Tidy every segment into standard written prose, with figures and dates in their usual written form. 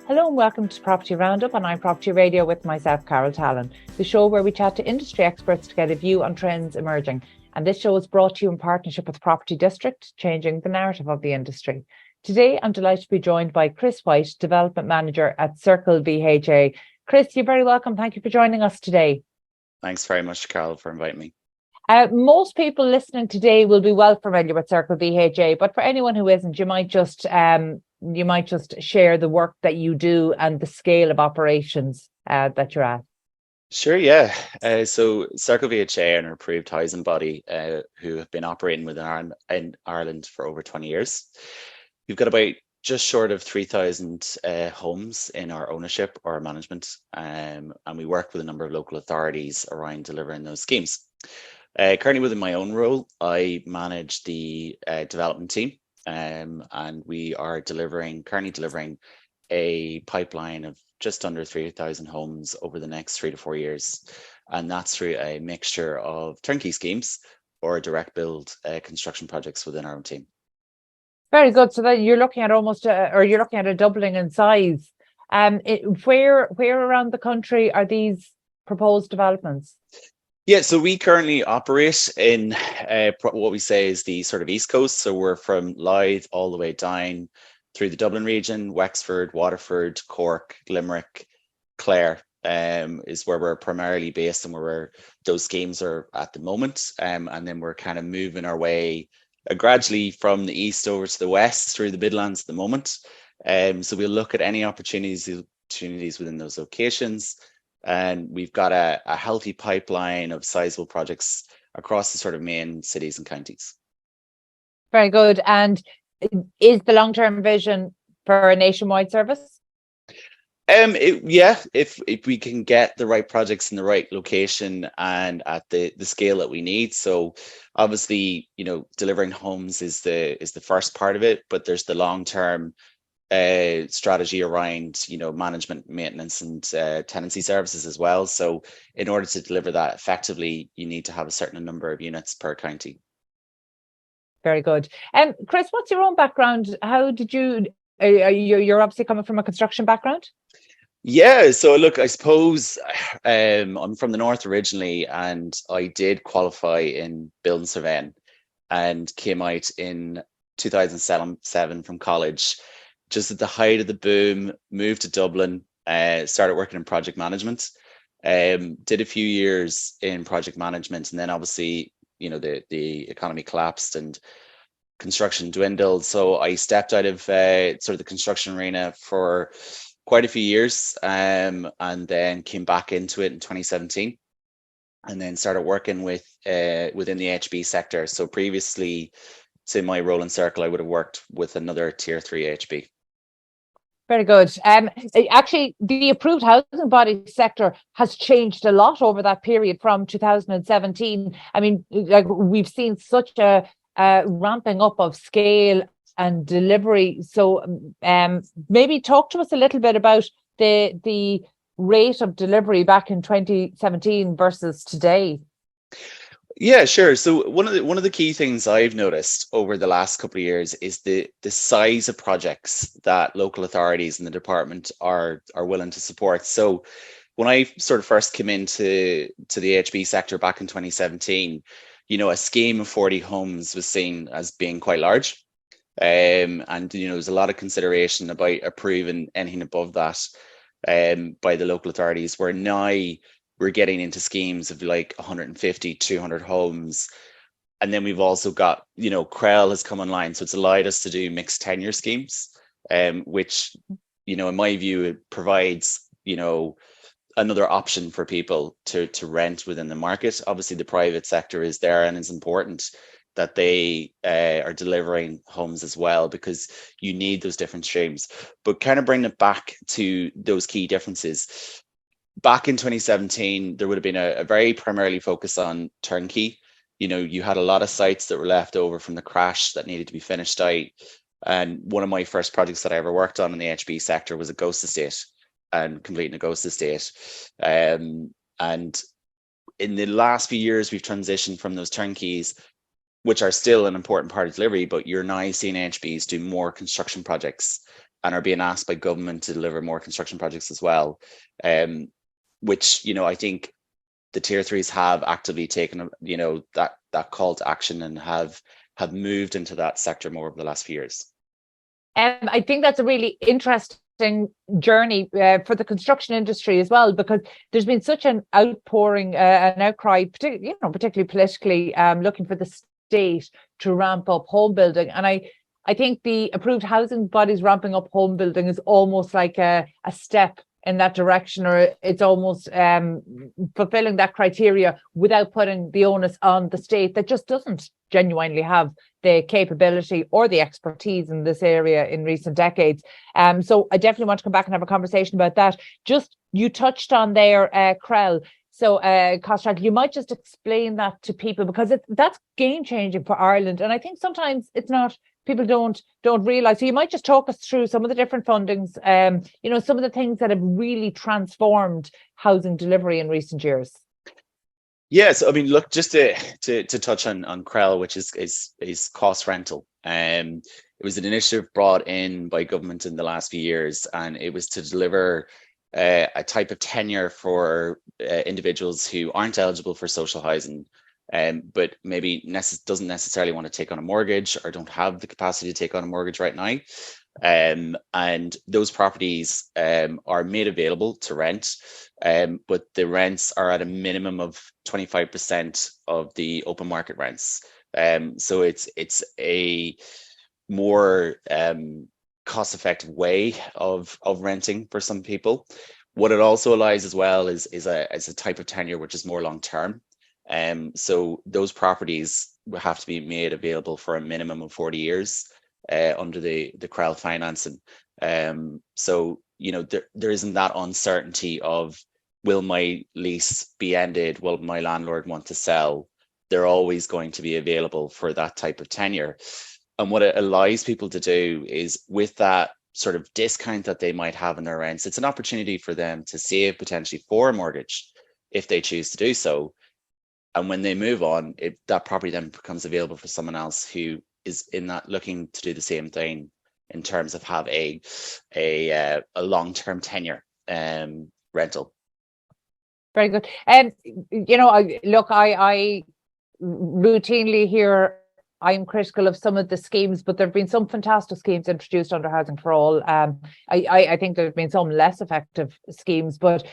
Hello and welcome to Property Roundup on iPropertyRadio with myself, Carol Talon, the show where we chat to industry experts to get a view on trends emerging. And this show is brought to you in partnership with Property District, changing the narrative of the industry. Today, I'm delighted to be joined by Chris White, Development Manager at Circle VHA. Chris, you're very welcome. Thank you for joining us today. Thanks very much, Carol, for inviting me. Most people listening today will be well familiar with Circle VHA, but for anyone who isn't, you might just share the work that you do and the scale of operations that you're at. Sure, yeah. So Circle VHA are an approved housing body who have been operating within Ireland for over 20 years. We've got about just short of 3,000 homes in our ownership or management, and we work with a number of local authorities around delivering those schemes. Currently within my own role, I manage the development team, and we are currently delivering a pipeline of just under 3,000 homes over the next 3 to 4 years. And that's through a mixture of turnkey schemes or direct build construction projects within our own team. Very good. So then you're looking at you're looking at a doubling in size. Where around the country are these proposed developments? Yeah, so we currently operate in what we say is the sort of East Coast. So we're from Louth all the way down through the Dublin region, Wexford, Waterford, Cork, Limerick, Clare is where we're primarily based and where those schemes are at the moment. And then we're kind of moving our way gradually from the east over to the west through the Midlands at the moment. So we'll look at any opportunities within those locations. And we've got a healthy pipeline of sizable projects across the sort of main cities and counties. Very good. And is the long-term vision for a nationwide service? If we can get the right projects in the right location and at the scale that we need. So obviously, delivering homes is the first part of it, but there's the long-term strategy around management, maintenance, and tenancy services as well. So in order to deliver that effectively, you need to have a certain number of units per county. Very good. Chris, what's your own background? How did you're obviously coming from a construction background? Yeah, so look, I suppose I'm from the north originally, and I did qualify in building surveying and came out in 2007 from college. Just at the height of the boom, moved to Dublin, started working in project management, did a few years in project management, and then obviously, the economy collapsed and construction dwindled. So I stepped out of sort of the construction arena for quite a few years, and then came back into it in 2017, and then started working within the AHB sector. So previously to my role in Circle, I would have worked with another tier 3 AHB. Very good. Actually, the approved housing body sector has changed a lot over that period from 2017. I mean, like we've seen such a ramping up of scale and delivery. So maybe talk to us a little bit about the rate of delivery back in 2017 versus today. Yeah, sure. So one of the key things I've noticed over the last couple of years is the size of projects that local authorities and the department are willing to support. So when I sort of first came into the AHB sector back in 2017, a scheme of 40 homes was seen as being quite large. And there was a lot of consideration about approving anything above that by the local authorities, where now we're getting into schemes of like 150, 200 homes. And then we've also got, CREL has come online. So it's allowed us to do mixed tenure schemes, which, in my view, it provides, another option for people to rent within the market. Obviously, the private sector is there, and it's important that they are delivering homes as well, because you need those different streams. But kind of bring it back to those key differences. Back in 2017, there would have been a very primarily focus on turnkey. You had a lot of sites that were left over from the crash that needed to be finished out. And one of my first projects that I ever worked on in the HB sector was a ghost estate, and completing a ghost estate. And in the last few years, we've transitioned from those turnkeys, which are still an important part of delivery, but you're now seeing AHBs do more construction projects and are being asked by government to deliver more construction projects as well, which, I think the tier threes have actively taken, that call to action and have moved into that sector more over the last few years. I think that's a really interesting journey for the construction industry as well, because there's been such an outpouring, an outcry, particularly politically, looking for the state to ramp up home building. And I think the approved housing bodies ramping up home building is almost like a step in that direction, or it's almost fulfilling that criteria without putting the onus on the state that just doesn't genuinely have the capability or the expertise in this area in recent decades. So I definitely want to come back and have a conversation about that. Just, you touched on there, CREL. So cost rental, you might just explain that to people, because that's game changing for Ireland. And I think sometimes it's not, people don't realise. So you might just talk us through some of the different fundings, some of the things that have really transformed housing delivery in recent years. Yes, I mean, look, just to touch on CREL, which is cost rental. It was an initiative brought in by government in the last few years, and it was to deliver a type of tenure for individuals who aren't eligible for social housing, but maybe doesn't necessarily want to take on a mortgage or don't have the capacity to take on a mortgage right now. And those properties are made available to rent, but the rents are at a minimum of 25% of the open market rents. So it's a more cost-effective way of renting for some people. What it also allows as well is a type of tenure which is more long-term. So those properties will have to be made available for a minimum of 40 years under the CREL financing. So, there isn't that uncertainty of, will my lease be ended? Will my landlord want to sell? They're always going to be available for that type of tenure. And what it allows people to do is, with that sort of discount that they might have in their rents, it's an opportunity for them to save potentially for a mortgage if they choose to do so. And when they move on, that property then becomes available for someone else who is in that looking to do the same thing in terms of have a long-term tenure rental. Very good. And I routinely hear I'm critical of some of the schemes, but there have been some fantastic schemes introduced under Housing for All. I think there have been some less effective schemes, but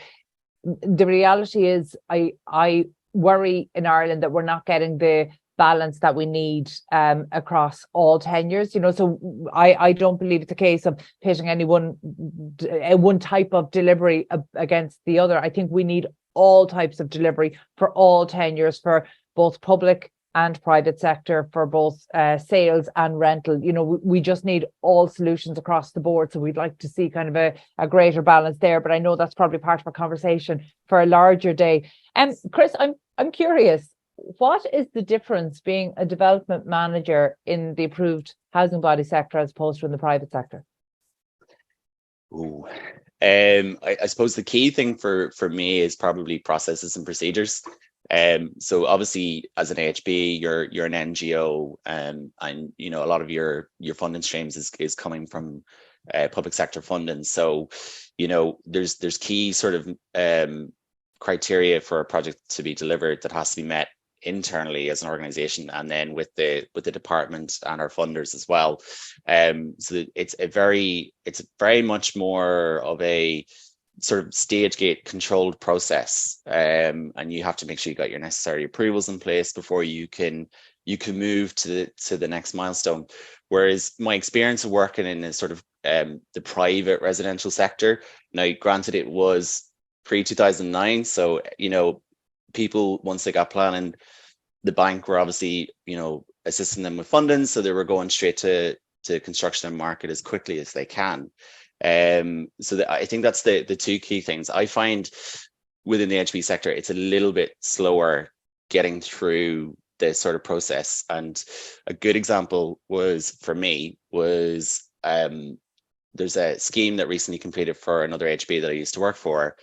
the reality is I worry in Ireland that we're not getting the balance that we need across all tenures. So I don't believe it's a case of pitting any one type of delivery against the other. I think we need all types of delivery for all tenures, for both public and private sector, for both sales and rental. We just need all solutions across the board. So we'd like to see kind of a greater balance there. But I know that's probably part of our conversation for a larger day. And Chris, I'm curious, what is the difference being a development manager in the approved housing body sector as opposed to in the private sector? I suppose the key thing for me is probably processes and procedures. So obviously, as an AHB, you're an NGO, and a lot of your funding streams is coming from public sector funding. So there's key sort of criteria for a project to be delivered that has to be met internally as an organization, and then with the department and our funders as well. So it's very much more of a sort of stage gate controlled process, and you have to make sure you got your necessary approvals in place before you can move to the next milestone. Whereas my experience of working in a sort of the private residential sector, now granted it was pre-2009, so people, once they got planning, the bank were obviously assisting them with funding, so they were going straight to construction and market as quickly as they can. So I think that's the two key things. I find within the AHB sector, it's a little bit slower getting through this sort of process. And a good example was there's a scheme that recently completed for another AHB that I used to work for,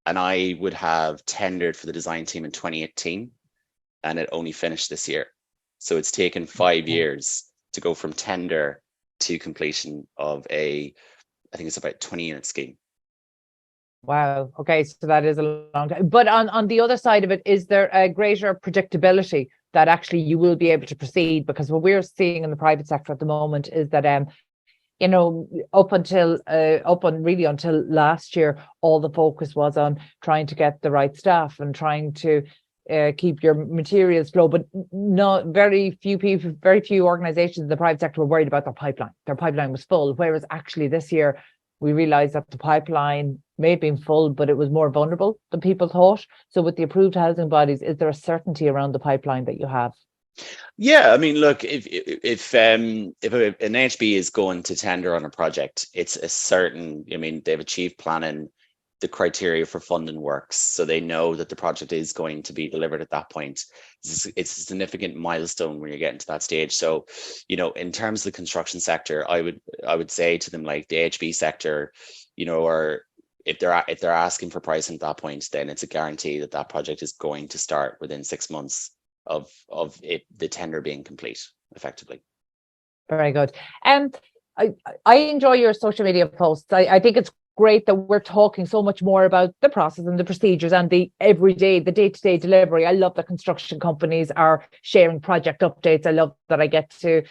and I would have tendered for the design team in 2018, and it only finished this year. So it's taken 5 years to go from tender to completion of a I think it's about 20 unit scheme. Wow. Okay. So that is a long time. But on the other side of it, is there a greater predictability that actually you will be able to proceed? Because what we're seeing in the private sector at the moment is that until last year, all the focus was on trying to get the right staff and trying to keep your materials flow. But not very few people, very few organizations in the private sector were worried about their pipeline. Their pipeline was full. Whereas actually this year, we realized that the pipeline may have been full, but it was more vulnerable than people thought. So with the approved housing bodies, is there a certainty around the pipeline that you have? Yeah, I mean, look, if an AHB is going to tender on a project, it's a certain, I mean, they've achieved planning, the criteria for funding works, so they know that the project is going to be delivered at that point. It's a significant milestone when you're getting to that stage. So, in terms of the construction sector, I would say to them, like the AHB sector, or if they're asking for pricing at that point, then it's a guarantee that that project is going to start within 6 months of the tender being complete effectively. Very good. And I enjoy your social media posts. I think it's great that we're talking so much more about the process and the procedures and the day-to-day delivery. I love that construction companies are sharing project updates. I love that I get to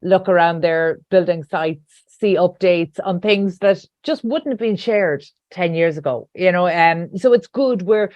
look around their building sites, see updates on things that just wouldn't have been shared 10 years ago, so it's good. We're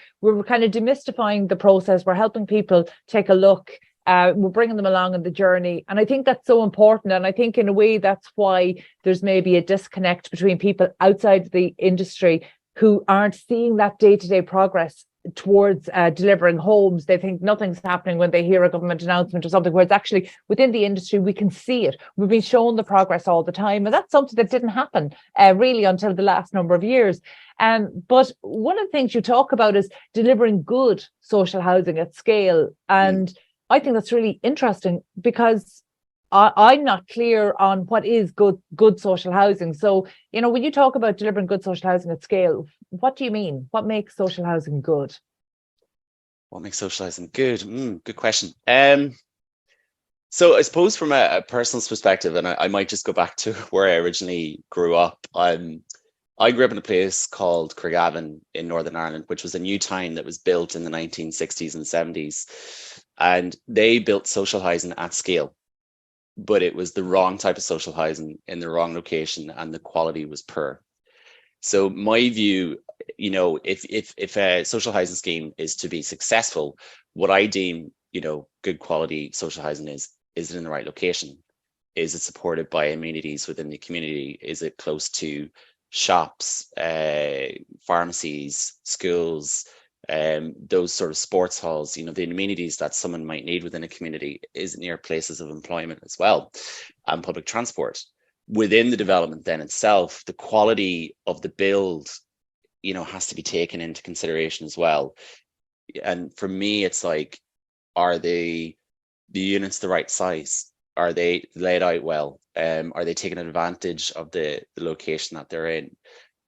kind of demystifying the process. We're helping people take a look. We're bringing them along on the journey. And I think that's so important. And I think in a way, that's why there's maybe a disconnect between people outside the industry who aren't seeing that day-to-day progress towards delivering homes. They think nothing's happening when they hear a government announcement or something, where it's actually within the industry, we can see it. We've been shown the progress all the time. And that's something that didn't happen really until the last number of years. But one of the things you talk about is delivering good social housing at scale. And I think that's really interesting, because I'm not clear on what is good social housing. So, when you talk about delivering good social housing at scale, what do you mean? What makes social housing good? What makes social housing good? Good question. So I suppose from a personal perspective, and I might just go back to where I originally grew up. I grew up in a place called Craigavon in Northern Ireland, which was a new town that was built in the 1960s and 70s. And they built social housing at scale, but it was the wrong type of social housing in the wrong location, and the quality was poor. So my view, if a social housing scheme is to be successful, what I deem, good quality social housing is it in the right location? Is it supported by amenities within the community? Is it close to shops, pharmacies, schools, those sort of sports halls, the amenities that someone might need within a community? Is near places of employment as well, and public transport. Within the development then itself, the quality of the build, has to be taken into consideration as well. And for me, it's like, are the units the right size? Are they laid out well? Are they taking advantage of the location that they're in?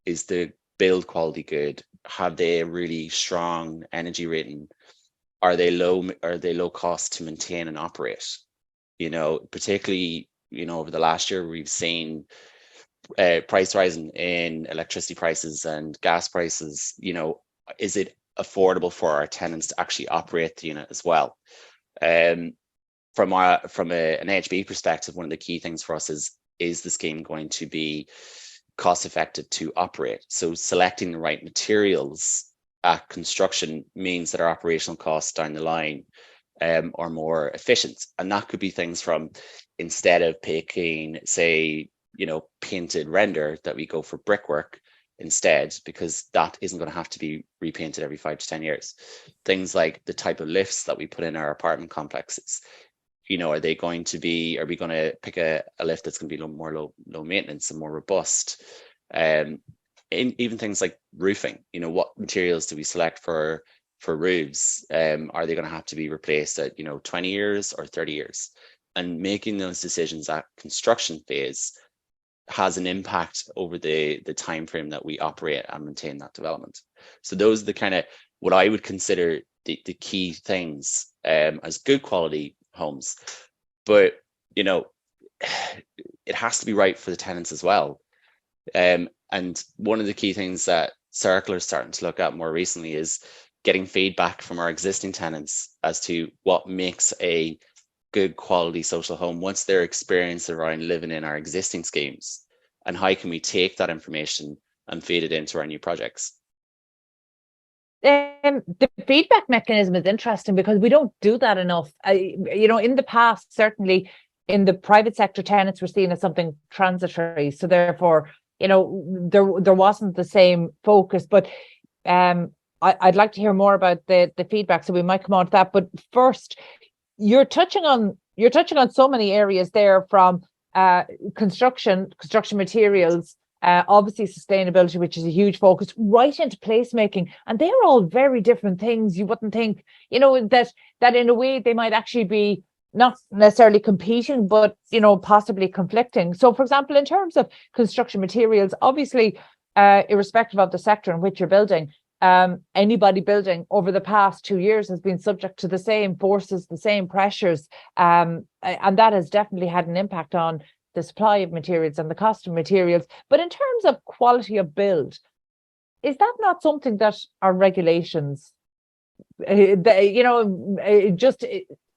Is the build quality good? Have they a really strong energy rating? Are they low cost to maintain and operate? Particularly, over the last year, we've seen price rising in electricity prices and gas prices. Is it affordable for our tenants to actually operate the unit as well? From an AHB perspective, one of the key things for us is the scheme going to be cost effective to operate? So selecting the right materials at construction means that our operational costs down the line are more efficient. And that could be things from, instead of picking, say, painted render, that we go for brickwork instead, because that isn't going to have to be repainted every 5 to 10 years. Things like the type of lifts that we put in our apartment complexes. Are we going to pick a lift that's going to be low maintenance and more robust? And even things like roofing, what materials do we select for roofs? Are they going to have to be replaced at 20 years or 30 years? And making those decisions at construction phase has an impact over the time frame that we operate and maintain that development. So those are the kind of what I would consider the key things as good quality homes. But it has to be right for the tenants as well. And one of the key things that Circle are starting to look at more recently is getting feedback from our existing tenants as to what makes a good quality social home, what's their experience around living in our existing schemes, and how can we take that information and feed it into our new projects. The feedback mechanism is interesting because we don't do that enough. In the past, certainly in the private sector, tenants were seen as something transitory. So therefore, there wasn't the same focus. But I'd like to hear more about the feedback, so we might come on to that. But first, you're touching on so many areas there, from construction materials, obviously sustainability, which is a huge focus, right into placemaking, and they're all very different things. You wouldn't think, that in a way they might actually be not necessarily competing, but possibly conflicting. So, for example, in terms of construction materials, obviously, irrespective of the sector in which you're building, anybody building over the past 2 years has been subject to the same forces, the same pressures, and that has definitely had an impact on the supply of materials and the cost of materials. But in terms of quality of build, is that not something that our regulations,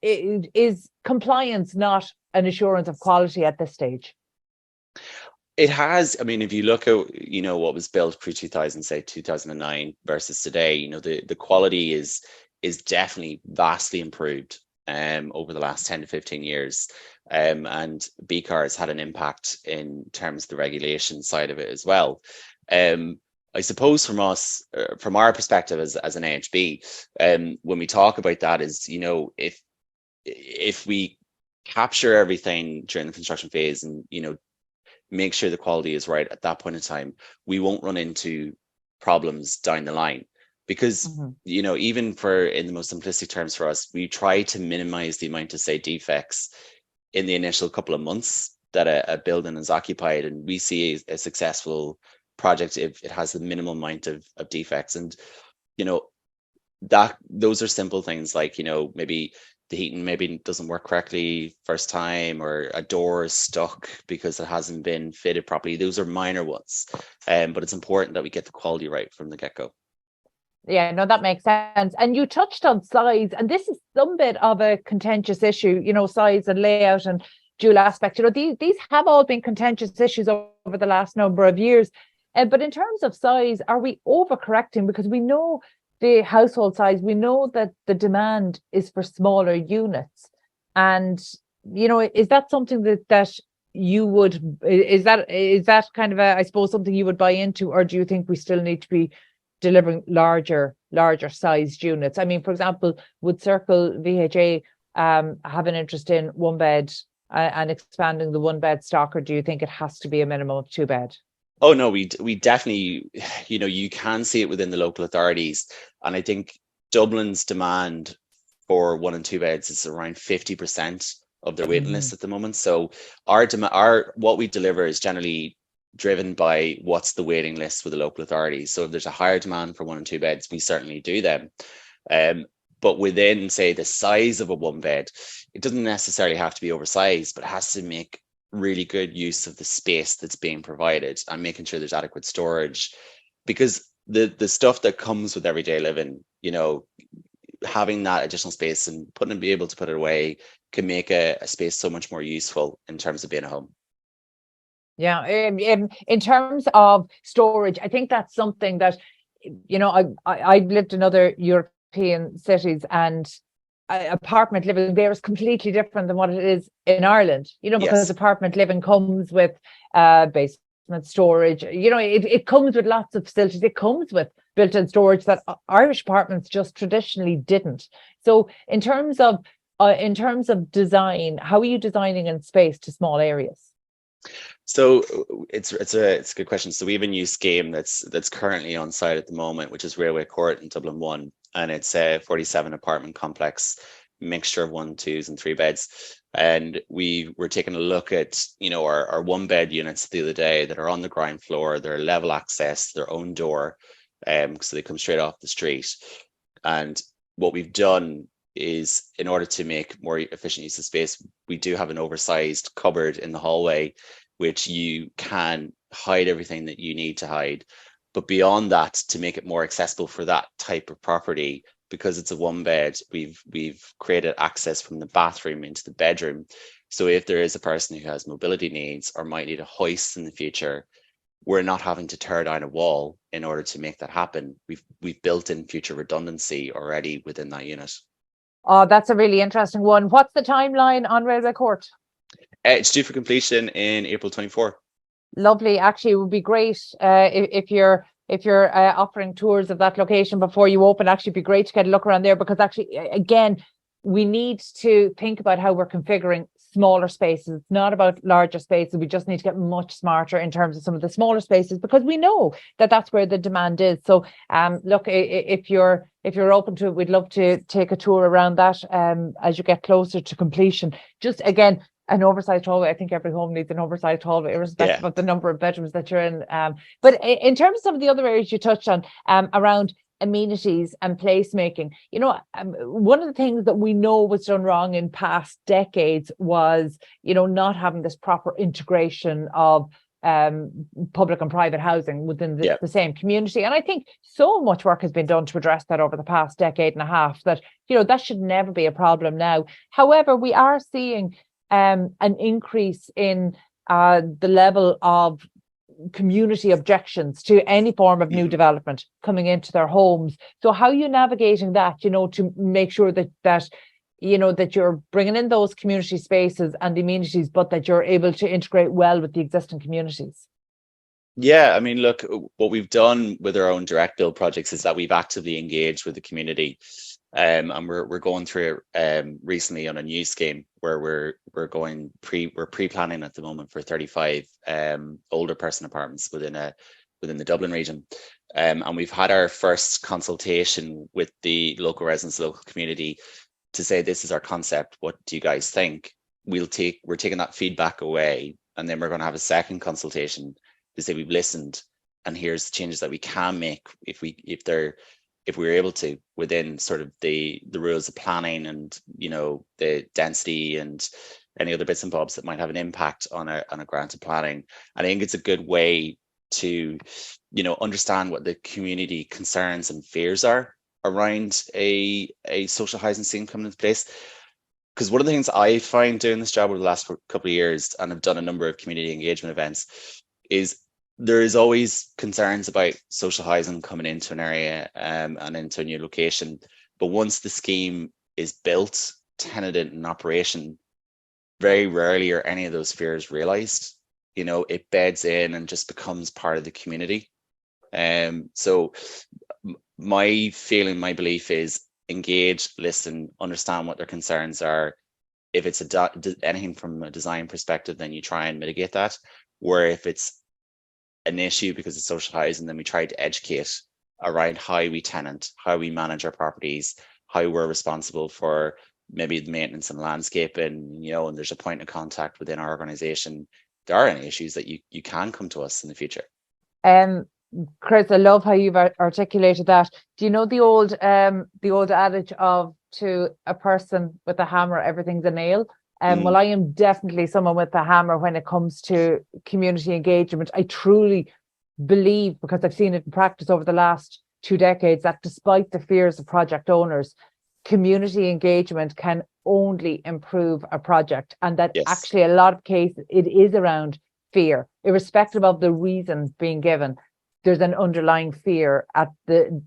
is compliance not an assurance of quality at this stage? It has. I mean, if you look at what was built pre-2000, say 2009 versus today, the quality is definitely vastly improved over the last 10 to 15 years. And BCAR has had an impact in terms of the regulation side of it as well. I suppose from us, from our perspective as an AHB, when we talk about that is, if we capture everything during the construction phase and, make sure the quality is right at that point in time, we won't run into problems down the line. Because, even in the most simplistic terms for us, we try to minimize the amount of, say, defects in the initial couple of months that a building is occupied. And we see a successful project if it has the minimum amount of defects. And, those are simple things like, maybe the heating maybe doesn't work correctly first time, or a door is stuck because it hasn't been fitted properly. Those are minor ones. But it's important that we get the quality right from the get-go. Yeah, no, that makes sense. And you touched on size, and this is some bit of a contentious issue, size and layout and dual aspect. These have all been contentious issues over the last number of years. But in terms of size, are we overcorrecting? Because we know the household size, we know that the demand is for smaller units. And, is that something that you would, is that kind of I suppose, something you would buy into, or do you think we still need to be delivering larger sized units? I mean, for example, would Circle VHA have an interest in one bed and expanding the one bed stock, or do you think it has to be a minimum of 2 bed? Oh no, we definitely, you can see it within the local authorities, and I think Dublin's demand for 1 and 2 beds is around 50% of their waiting list at the moment. So our what we deliver is generally driven by what's the waiting list with the local authorities. So if there's a higher demand for 1 and 2 beds, we certainly do them. But within, say, the size of a 1 bed, it doesn't necessarily have to be oversized, but it has to make really good use of the space that's being provided and making sure there's adequate storage. Because the stuff that comes with everyday living, having that additional space and be able to put it away can make a space so much more useful in terms of being a home. Yeah, in terms of storage, I think that's something that, I've lived in other European cities, and apartment living there is completely different than what it is in Ireland, because Yes. apartment living comes with basement storage, it comes with lots of facilities, it comes with built-in storage that Irish apartments just traditionally didn't. So in terms of design, how are you designing in space to small areas? So it's a good question. So we have a new scheme that's currently on site at the moment, which is Railway Court in Dublin 1, and it's a 47 apartment complex, mixture of 1, 2s and 3 beds. And we were taking a look at our 1 bed units the other day that are on the ground floor. They're level access, their own door, so they come straight off the street. And what we've done is, in order to make more efficient use of space, we do have an oversized cupboard in the hallway, which you can hide everything that you need to hide. But beyond that, to make it more accessible for that type of property, because it's a one bed, we've created access from the bathroom into the bedroom. So if there is a person who has mobility needs or might need a hoist in the future, we're not having to tear down a wall in order to make that happen. We've built in future redundancy already within that unit. Oh, that's a really interesting one. What's the timeline on Railway Court? It's due for completion in April 24. Lovely. Actually, it would be great if you're offering tours of that location before you open. Actually, it'd be great to get a look around there, because actually, again, we need to think about how we're configuring smaller spaces. It's not about larger spaces. We just need to get much smarter in terms of some of the smaller spaces, because we know that that's where the demand is. So, look, if you're open to it, we'd love to take a tour around that as you get closer to completion. Just again, an oversized hallway. I think every home needs an oversized hallway, irrespective of the number of bedrooms that you're in. But in terms of some of the other areas you touched on around amenities and placemaking, one of the things that we know was done wrong in past decades was, not having this proper integration of public and private housing within the same community. And I think so much work has been done to address that over the past decade and a half that, that should never be a problem now. However, we are seeing an increase in the level of community objections to any form of new development coming into their homes. So how are you navigating that, to make sure that you're bringing in those community spaces and the amenities, but that you're able to integrate well with the existing communities? Yeah, I mean, look, what we've done with our own direct build projects is that we've actively engaged with the community. And we're going through it recently on a new scheme where we're pre-planning at the moment for 35 older person apartments within the Dublin region, and we've had our first consultation with the local residents, local community, to say this is our concept. What do you guys think? We're taking that feedback away, and then we're going to have a second consultation to say we've listened, and here's the changes that we can make if we're able to, within sort of the rules of planning and the density and any other bits and bobs that might have an impact on a grant of planning. I think it's a good way to understand what the community concerns and fears are around a social housing scheme coming into place. Because one of the things I find doing this job over the last couple of years, and I've done a number of community engagement events, is there is always concerns about social housing coming into an area and into a new location. But once the scheme is built, tenanted, and in operation, very rarely are any of those fears realised. It beds in and just becomes part of the community. So my belief is engage, listen, understand what their concerns are. If it's anything from a design perspective, then you try and mitigate that. Where if it's an issue because of social housing, then we try to educate around how we tenant, how we manage our properties, how we're responsible for maybe the maintenance and landscaping, and there's a point of contact within our organization. If there are any issues that you can come to us in the future. Chris, I love how you've articulated that. Do you know the old adage of, to a person with a hammer, everything's a nail? Well, I am definitely someone with a hammer when it comes to community engagement. I truly believe, because I've seen it in practice over the last 2 decades, that despite the fears of project owners, community engagement can only improve a project. And that actually a lot of cases, it is around fear, irrespective of the reasons being given. There's an underlying fear at the,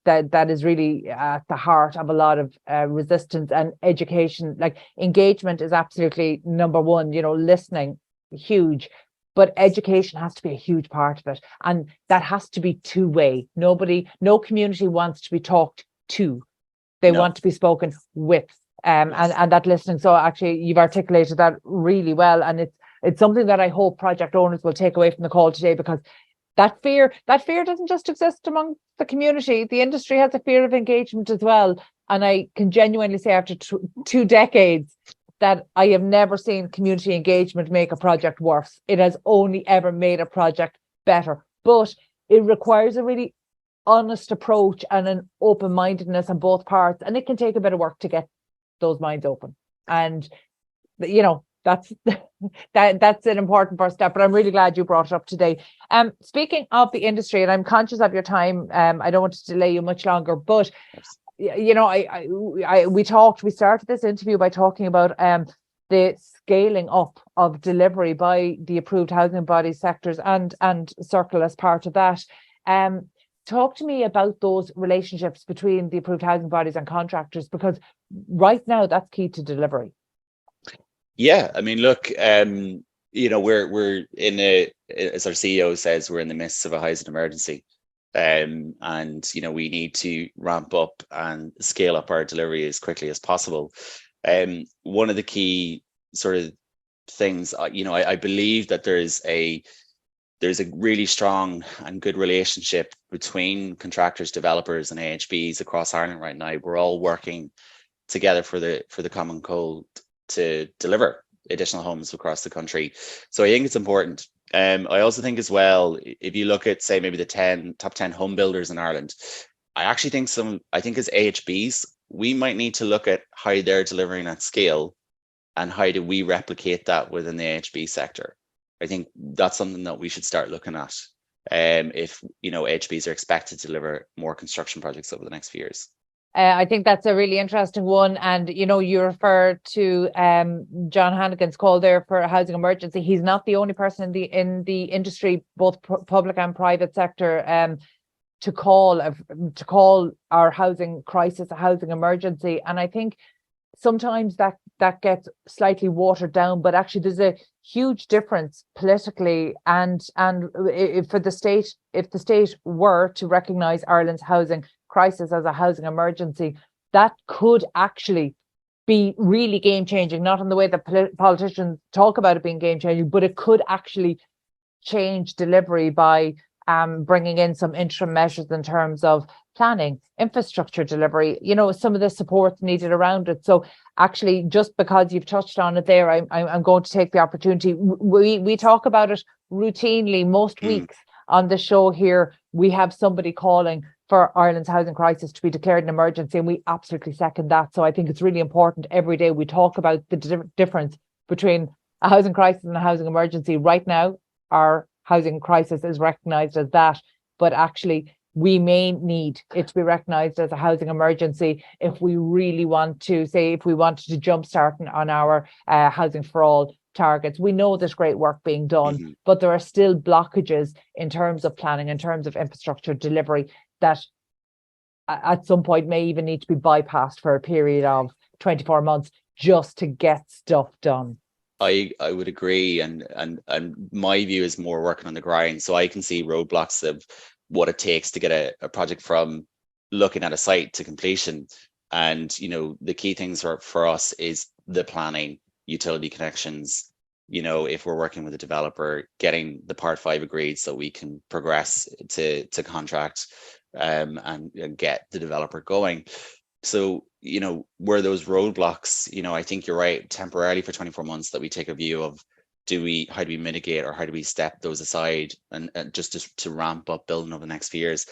that is really at the heart of a lot of resistance and education. Like, engagement is absolutely number one, listening, huge, but education has to be a huge part of it. And that has to be two-way. No community wants to be talked to. They want to be spoken with, and that listening. So actually you've articulated that really well. And it's something that I hope project owners will take away from the call today, because that fear doesn't just exist among the community. The industry has a fear of engagement as well. And I can genuinely say, after 2 decades, that I have never seen community engagement make a project worse. It has only ever made a project better. But it requires a really honest approach and an open-mindedness on both parts. And it can take a bit of work to get those minds open. And, that's that's an important first step. But I'm really glad you brought it up today. Speaking of the industry, and I'm conscious of your time, I don't want to delay you much longer, but you know, we started this interview by talking about the scaling up of delivery by the approved housing body sectors and Circle as part of that. Talk to me about those relationships between the approved housing bodies and contractors, because right now that's key to delivery. Yeah, I mean, look, you know, we're in as our CEO says, we're in the midst of a housing emergency. And you know, we need to ramp up and scale up our delivery as quickly as possible. One of the key sort of things, you know, I believe that there's a really strong and good relationship between contractors, developers, and AHBs across Ireland right now. We're all working together for the common goal to deliver additional homes across the country. So I think it's important. I also think as well, if you look at, say, maybe the top 10 home builders in Ireland, I think as AHBs, we might need to look at how they're delivering at scale and how do we replicate that within the AHB sector. I think that's something that we should start looking at if, you know, AHBs are expected to deliver more construction projects over the next few years. I think that's a really interesting one. And, you know, you refer to John Hannigan's call there for a housing emergency. He's not the only person in the industry, both public and private sector, to call our housing crisis a housing emergency. And I think sometimes that gets slightly watered down, but actually there's a huge difference politically and if the state were to recognise Ireland's housing crisis as a housing emergency, that could actually be really game changing, not in the way that politicians talk about it being game changing, but it could actually change delivery by bringing in some interim measures in terms of planning, infrastructure delivery, you know, some of the support needed around it. So actually, just because you've touched on it there, I'm going to take the opportunity. We talk about it routinely most weeks on the show here. We have somebody calling for Ireland's housing crisis to be declared an emergency, and we absolutely second that. So I think it's really important every day we talk about the difference between a housing crisis and a housing emergency. Right now, our housing crisis is recognised as that, but actually we may need it to be recognised as a housing emergency if we really want to, say, if we wanted to jumpstart on our housing for all targets. We know there's great work being done, but there are still blockages in terms of planning, in terms of infrastructure delivery, that at some point may even need to be bypassed for a period of 24 months just to get stuff done. I would agree, and my view is more working on the grind, so I can see roadblocks of what it takes to get a project from looking at a site to completion. And you know, the key things for us is the planning, utility connections. You know, if we're working with a developer, getting the Part 5 agreed so we can progress to contract and get the developer going. So, you know, where those roadblocks, you know, I think you're right, temporarily for 24 months that we take a view of how do we mitigate, or how do we step those aside and just to ramp up building over the next few years.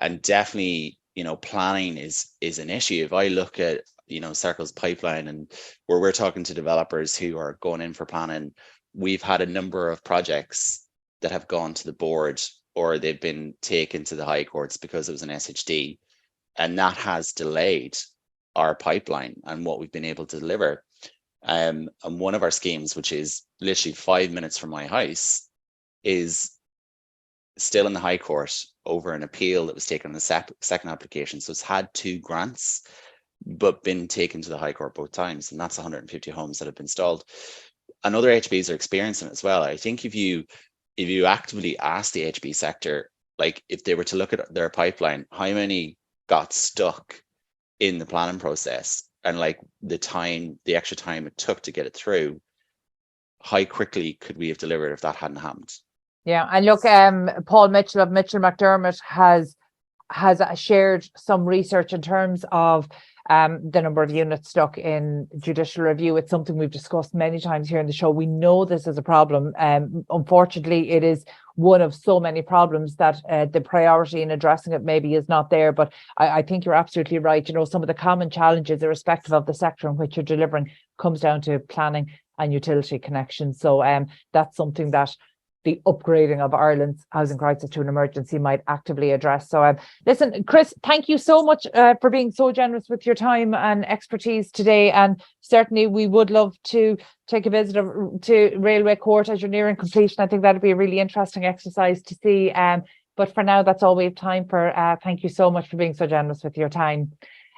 And definitely, you know, planning is an issue. If I look at, you know, Circle's pipeline and where we're talking to developers who are going in for planning, we've had a number of projects that have gone to the board or they've been taken to the high courts because it was an SHD, and that has delayed our pipeline and what we've been able to deliver. And one of our schemes, which is literally 5 minutes from my house, is still in the High Court over an appeal that was taken on the second application. So it's had 2 grants, but been taken to the High Court both times, and that's 150 homes that have been installed. And other HBs are experiencing it as well. I think if you actively ask the HB sector, like if they were to look at their pipeline, how many got stuck in the planning process, and like the extra time it took to get it through, how quickly could we have delivered if that hadn't happened? Yeah, and look, Paul Mitchell of Mitchell McDermott has shared some research in terms of the number of units stuck in judicial review. It's something we've discussed many times here in the show. We know this is a problem. Unfortunately, it is one of so many problems that the priority in addressing it maybe is not there. But I think you're absolutely right. You know, some of the common challenges, irrespective of the sector in which you're delivering, comes down to planning and utility connections. So that's something that the upgrading of Ireland's housing crisis to an emergency might actively address. So listen, Chris, thank you so much for being so generous with your time and expertise today. And certainly we would love to take a visit to Railway Court as you're nearing completion. I think that'd be a really interesting exercise to see. But for now, that's all we have time for. Thank you so much for being so generous with your time.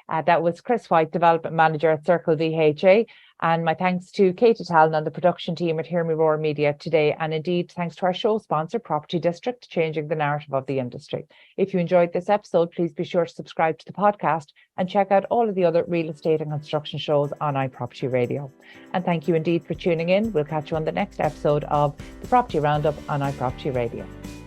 That was Chris White, Development Manager at Circle VHA. And my thanks to Katie Talon and the production team at Hear Me Roar Media today. And indeed, thanks to our show sponsor, Property District, changing the narrative of the industry. If you enjoyed this episode, please be sure to subscribe to the podcast and check out all of the other real estate and construction shows on iPropertyRadio. And thank you indeed for tuning in. We'll catch you on the next episode of the Property Roundup on iPropertyRadio.